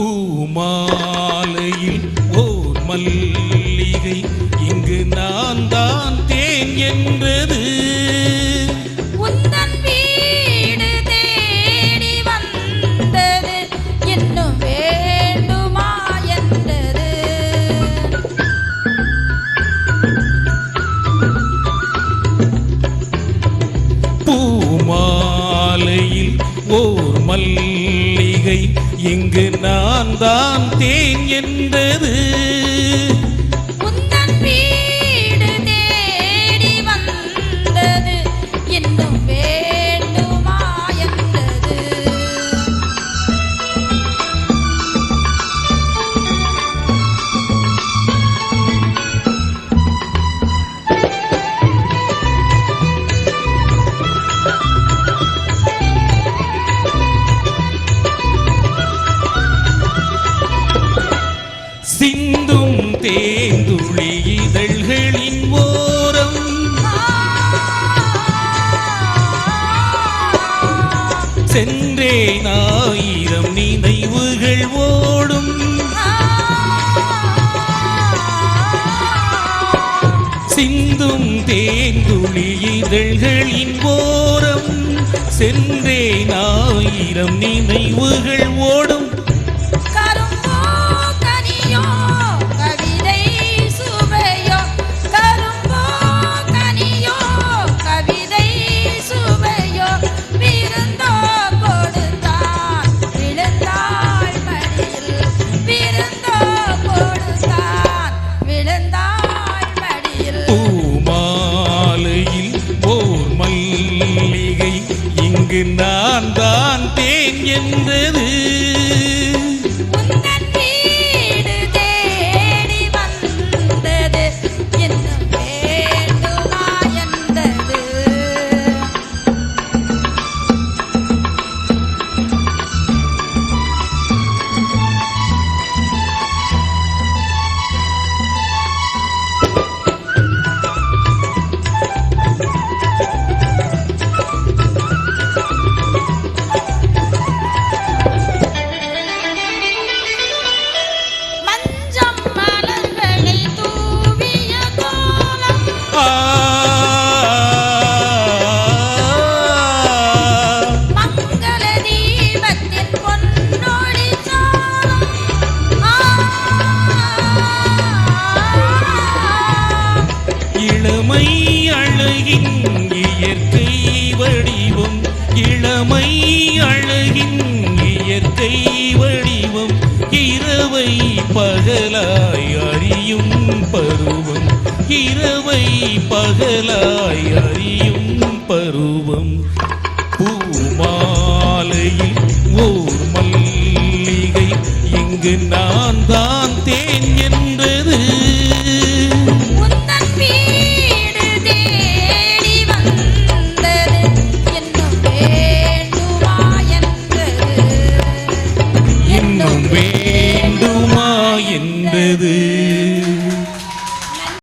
பூமாலையில் ஓர் மல்லிகை இங்கு நான் தான் தேன் என்றது. உந்தன் வீடு தேடி வந்தது இன்னும் வேண்டுமா என்றது. பூமாலையில் ஓர் மல்லிகை இங்கு நான் தான் தேன் என்றது. உந்தன் வீடு தேடி வந்தது இன்னும் வேண்டுமா என்றது. சிந்தும் தேந்துளி இதழ்களின் ஓரம் சென்றேன் ஆயிரம் நினைவுகள் ஓடும். சிந்தும் தேந்துளி இதழ்களின் ஓரம் சென்றேன் ஆயிரம் நினைவுகள் ஓடும். பூமாலையில் ஓர் மல்லிகை இங்கு நான் தான் தேன் என்றது. உந்தன் வீடு தேடி வந்தது இன்னும் வேண்டுமா என்றது. இளமை அழகின் இயற்கை வடிவம் இளமை அழகின் இயற்கை வடிவம் இரவை பகலாய் அறியும் பருவம் இரவை பகலாய் அறியும் பருவம். பூமாலையில் ஓர் மல்லிகை இங்கு நான் தான் தேன் என்றது. உந்தன் வீடு தேடி வந்தது இன்னும் வேண்டுமா என்றது. இன்னும் வேண்டுமா என்றது.